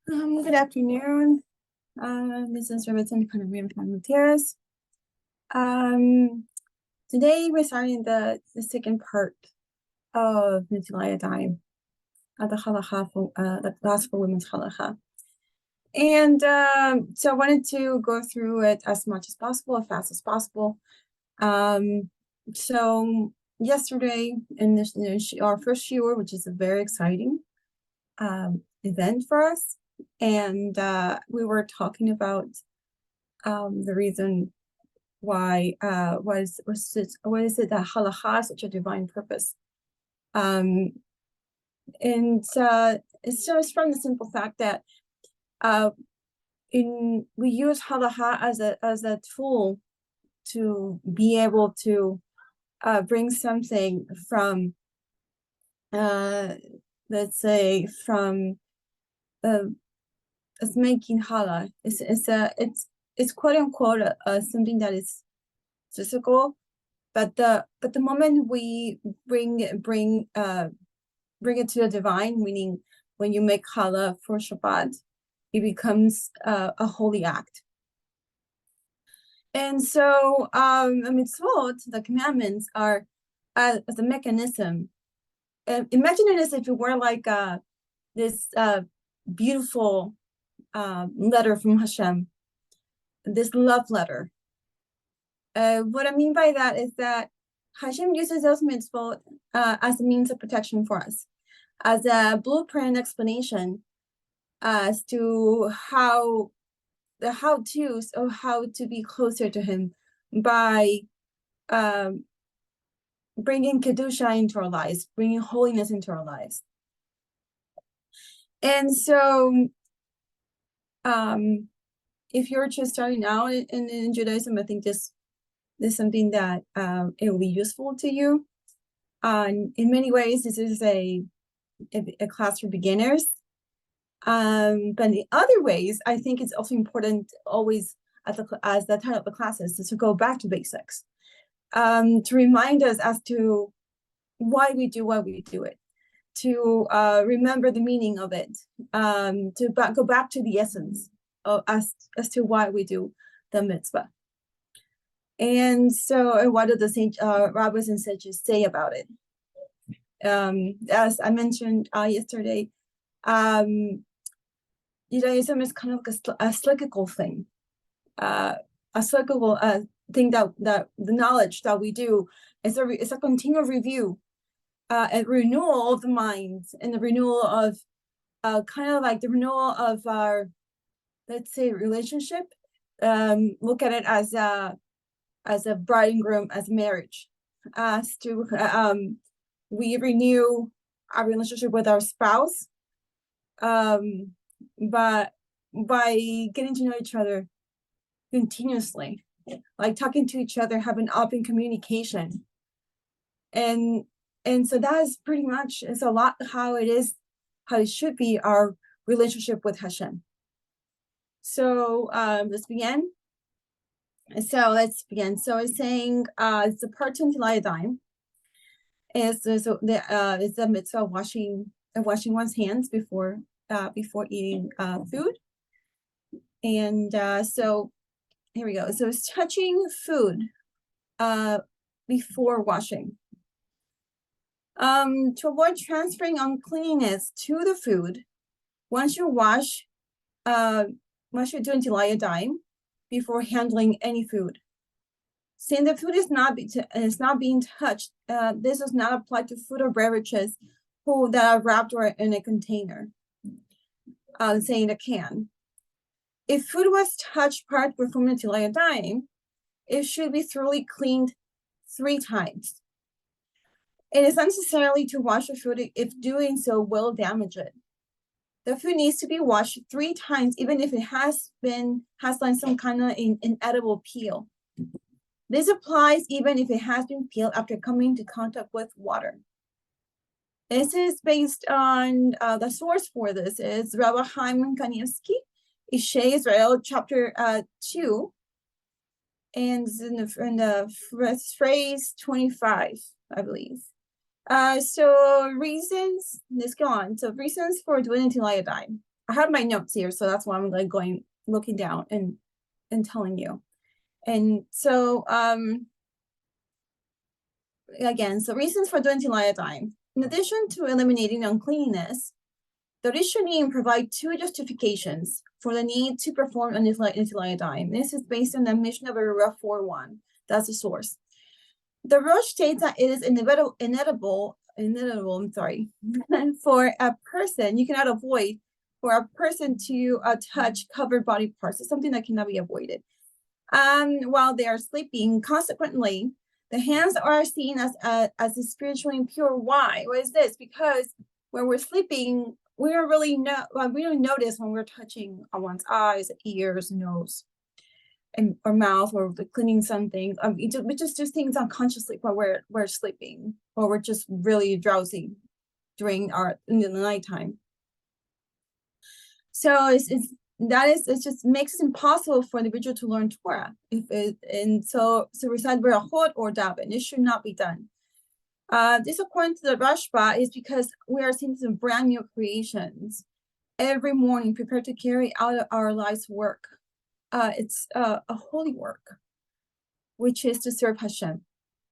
Good afternoon. This is Robertson from Miryam Terrace. Today we're starting the second part of Yadayim, the Halachah for the class for women's Halachah. And so I wanted to go through it as much as possible, as fast as possible. So yesterday in this, our first shiur, which is a very exciting event for us, and we were talking about the reason why what is it that halakha is such a divine purpose, and it's just from the simple fact that we use halakha as a tool to be able to bring something from let's say from it's making halal. It's quote unquote something that is physical, but the moment we bring it to the divine, meaning when you make halal for Shabbat, it becomes a holy act. And so the mitzvot, the commandments, are as a mechanism. Imagine it as if it were like this beautiful letter from Hashem, this love letter. What I mean by that is that Hashem uses those mitzvot as a means of protection for us, as a blueprint explanation as to the how-tos of how to be closer to Him by bringing Kedusha into our lives, bringing holiness into our lives. And so if you're just starting out in Judaism, I think this is something that it will be useful to you. In many ways, this is a class for beginners. But in other ways, I think it's also important always as the title of the classes is to go back to basics, to remind us as to why we do it, to remember the meaning of it, to go back to the essence of as to why we do the mitzvah. And so what do the rabbis and sages say about it? As I mentioned yesterday, Judaism is kind of like a cyclical thing, a cyclical thing that the knowledge that we do is a continual review, a renewal of the mind, and the renewal of kind of like the renewal of our, let's say, relationship. Look at it as a bride and groom, as marriage, as to we renew our relationship with our spouse, but by getting to know each other continuously, like talking to each other, having open communication, and so that is pretty much, it's a lot how it should be our relationship with Hashem. So let's begin. So it's saying it's a part of Yadayim. It's a mitzvah of washing one's hands before eating food. And so here we go. So it's touching food before washing. To avoid transferring uncleanness to the food, once you wash do Yadayim before handling any food. Since the food is not being touched, this does not apply to food or beverages that are wrapped or in a container, say in a can. If food was touched prior to performing Yadayim, it should be thoroughly cleaned 3 times. It is unnecessary to wash the food if doing so will damage it. The food needs to be washed 3 times, even if it has like some kind of inedible peel. This applies even if it has been peeled after coming into contact with water. This is based on the source for this is Rabbi Chaim Kanievsky, Ishai Israel, chapter 2, and in the phrase 25, I believe. So reasons, let's go on. So reasons for doing Yadayim. I have my notes here, so that's why I'm like looking down and telling you. And so again, so reasons for doing Yadayim. In addition to eliminating uncleanness, the Rishonim provide two justifications for the need to perform a Yadayim. This is based on the Mishnah of Berurah 4:1. That's the source. The Rosh states that it is inedible, for a person, you cannot avoid for a person to touch covered body parts. It's something that cannot be avoided. While they are sleeping, consequently, the hands are seen as spiritually impure. Why? What is this? Because when we're sleeping, we don't really know. We don't notice when we're touching one's eyes, ears, nose, or mouth, or cleaning something. We just do things unconsciously while we're sleeping, or we're just really drowsy in the nighttime. So it just makes it impossible for the individual to learn Torah. So recite berachot or daven. It should not be done. This, according to the Rashba, is because we are seeing some brand new creations every morning, prepared to carry out our life's work. It's a holy work, which is to serve Hashem.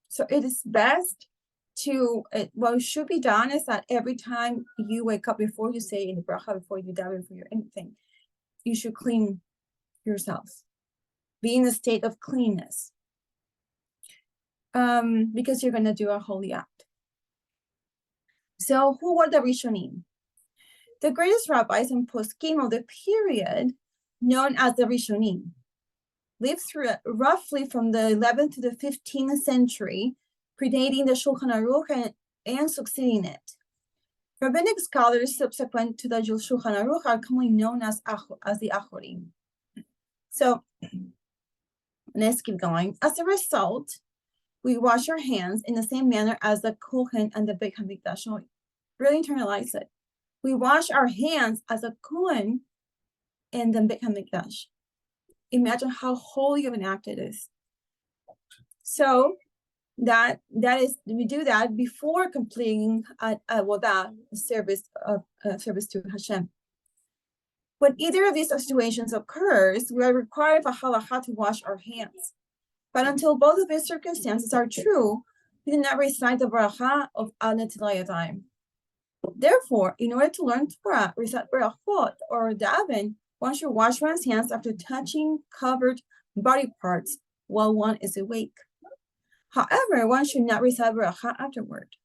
So it is best what should be done is that every time you wake up, before you say in the bracha, before you daven, before anything, you should clean yourself. Be in a state of cleanness. Because you're going to do a holy act. So who were the Rishonim? The greatest rabbis and poskim of the period, known as the Rishonim, lived through roughly from the 11th to the 15th century, predating the Shulchan Aruch and succeeding it. Rabbinic scholars subsequent to the Shulchan Aruch are commonly known as the Achorim. So let's keep going. As a result, we wash our hands in the same manner as the Kohen and the Beit HaMikdash. So really internalize it. We wash our hands as a Kohen and the Beit HaMikdash. Imagine how holy of an act it is. So that is, we do that before completing the service to Hashem. When either of these situations occurs, we are required for halakha to wash our hands. But until both of these circumstances are true, we do not recite the bracha of Netilat Yadayim. Therefore, in order to learn Torah, recite berachot or daven, one should wash one's hands after touching covered body parts while one is awake. However, one should not recite bracha afterward.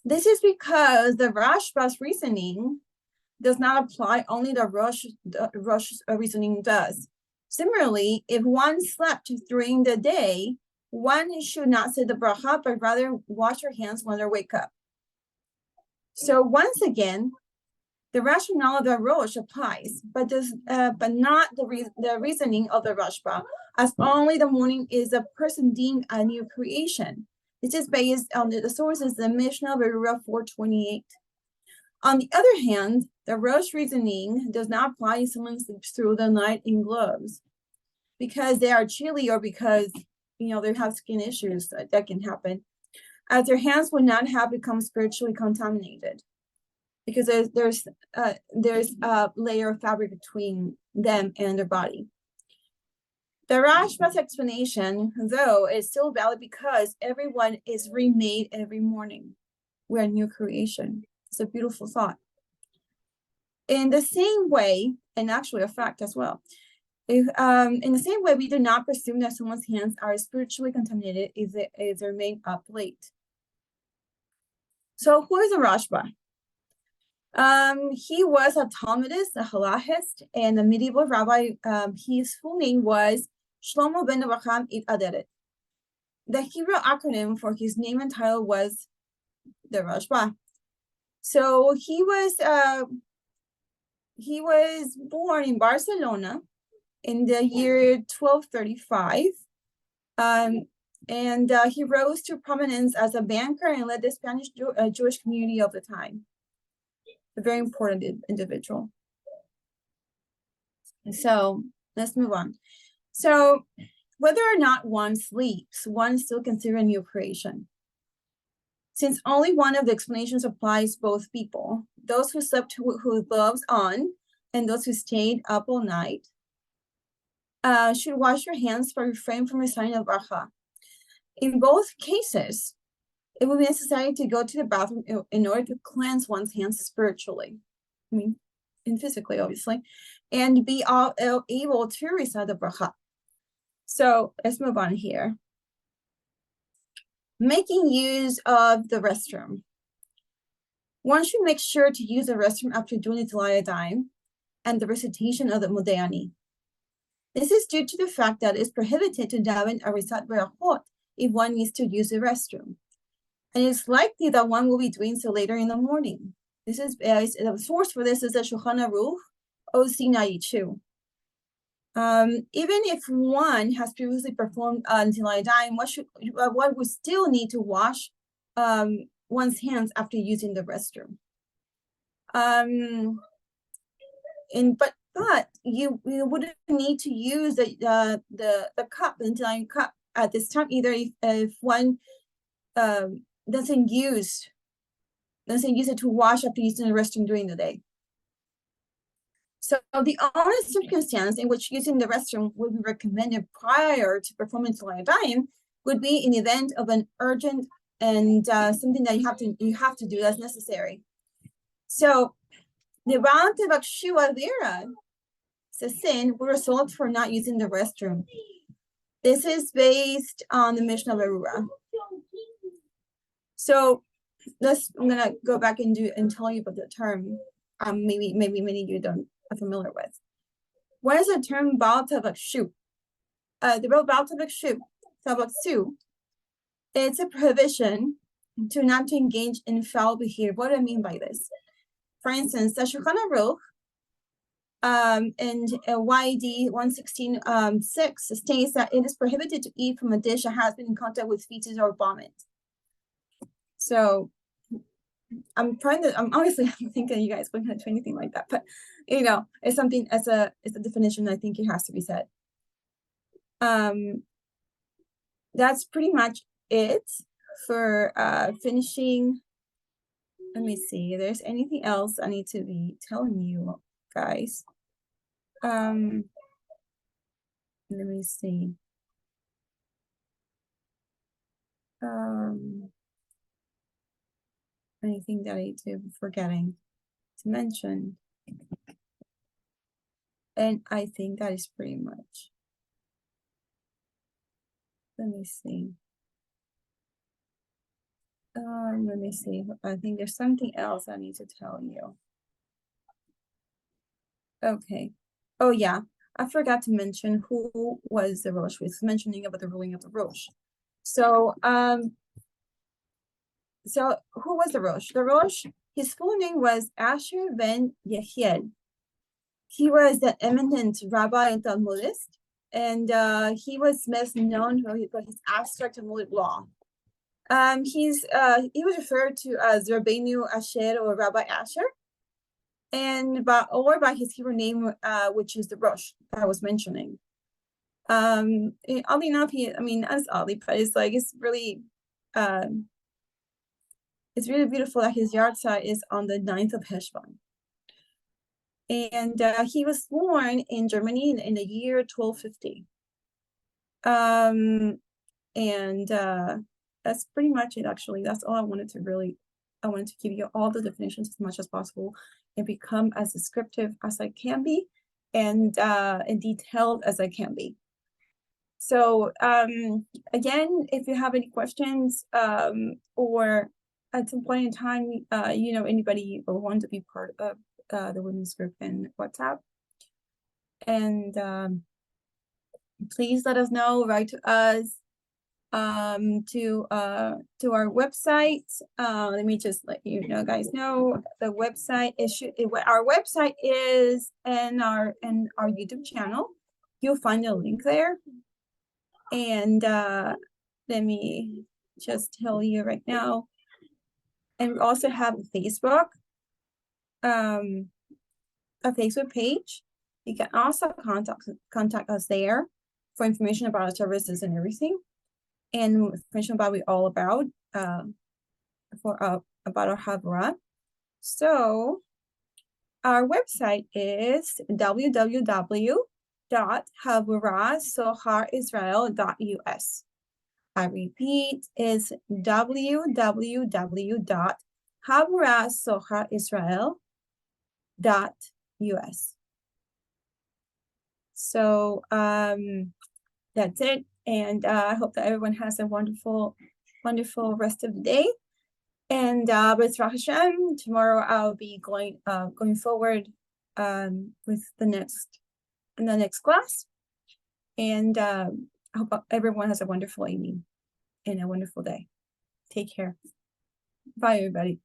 This is because the Rashba's reasoning does not apply, only the Rosh reasoning does. Similarly, if one slept during the day, one should not say the bracha, but rather wash their hands when they wake up. So once again, the rationale of the Rosh applies, but not the reasoning of the Rashba, as only the morning is a person deemed a new creation. This is based on the sources, the Mishnah of Berurah 4:28. On the other hand, the Rosh reasoning does not apply if someone sleeps through the night in gloves because they are chilly, or because they have skin issues that can happen, as their hands would not have become spiritually contaminated, because there's a layer of fabric between them and their body. The Rashba's explanation, though, is still valid because everyone is remade every morning. We're a new creation. It's a beautiful thought. In the same way, and actually a fact as well, in the same way, we do not presume that someone's hands are spiritually contaminated if they're made up late. So who is the Rashba? He was a Talmudist, a halachist, and a medieval rabbi. His full name was Shlomo ben Avraham it Aderet. The Hebrew acronym for his name and title was the Rashba. So he was born in Barcelona in the year 1235, and he rose to prominence as a banker and led the Spanish Jewish community of the time. A very important individual. So let's move on. So whether or not one sleeps, one is still considered a new creation. Since only one of the explanations applies both people, those who slept with gloves on and those who stayed up all night should wash their hands but refrain from reciting the bracha. In both cases, it will be necessary to go to the bathroom in order to cleanse one's hands spiritually, and physically, obviously, and be able to recite the bracha. So let's move on here. Making use of the restroom. One should make sure to use the restroom after doing the Yadayim and the recitation of the Modéani. This is due to the fact that it's prohibited to daven or recite berachot if one needs to use the restroom. And it's likely that one will be doing so later in the morning. This is the source for this is the Shulchan Aruch, OC 92. Even if one has previously performed until Yadayim, one would still need to wash one's hands after using the restroom. But you wouldn't need to use the cup, the Yadayim cup at this time either if one doesn't use it to wash after using the restroom during the day. So the only circumstance in which using the restroom would be recommended prior to performing Yadayim would be in the event of an urgent and something that you have to do that's necessary. So the Baal Tevak Avira, it's a sin, will result for not using the restroom. This is based on the Mishnah Berurah. So I'm gonna go back and tell you about the term. Maybe many of you are familiar with. What is the term Baal Tevak Shu? The real Baal Tevak Shu, Tevak Su, it's a prohibition not to engage in foul behavior. What do I mean by this? For instance, the Shulchan Aruch and YD 116.6 states that it is prohibited to eat from a dish that has been in contact with feces or vomit. So I'm obviously thinking you guys wouldn't do anything like that, but it's something it's a definition. I think it has to be said. That's pretty much it for finishing. Let me see if there's anything else I need to be telling you guys. Let me see. Anything that I do forgetting to mention. And I think that is pretty much. Let me see. Let me see. I think there's something else I need to tell you. Okay. Oh yeah, I forgot to mention who was the Rosh. We was mentioning about the ruling of the Rosh. So who was the Rosh? The Rosh, his full name was Asher ben Yehiel. He was the eminent rabbi and Talmudist, and he was best known for his abstract Talmudic law. He was referred to as Rabbeinu Asher or Rabbi Asher, or by his Hebrew name, which is the Rosh that I was mentioning. Oddly enough, that's oddly, but it's really beautiful that his yard site is on the 9th of Heshvan. And he was born in Germany in the year 1250. And that's pretty much it, actually. That's all I wanted to give you all the definitions as much as possible and become as descriptive as I can be and detailed as I can be. So again, if you have any questions or at some point in time, anybody will want to be part of the women's group in WhatsApp, and please let us know. Write to us to our website. Let me just let you guys know the website our website is in our YouTube channel. You'll find a link there, and let me just tell you right now. And we also have Facebook. A Facebook page. You can also contact us there for information about our services and everything, and information about what we're all about about our Havurah. So our website is www.haburasoharisrael.us. I repeat, is www.haburasoharisrael.us. So that's it. And I hope that everyone has a wonderful rest of the day. And with Rosh Hashem, tomorrow I'll be going forward with the next class. And I hope everyone has a wonderful evening and a wonderful day. Take care. Bye, everybody.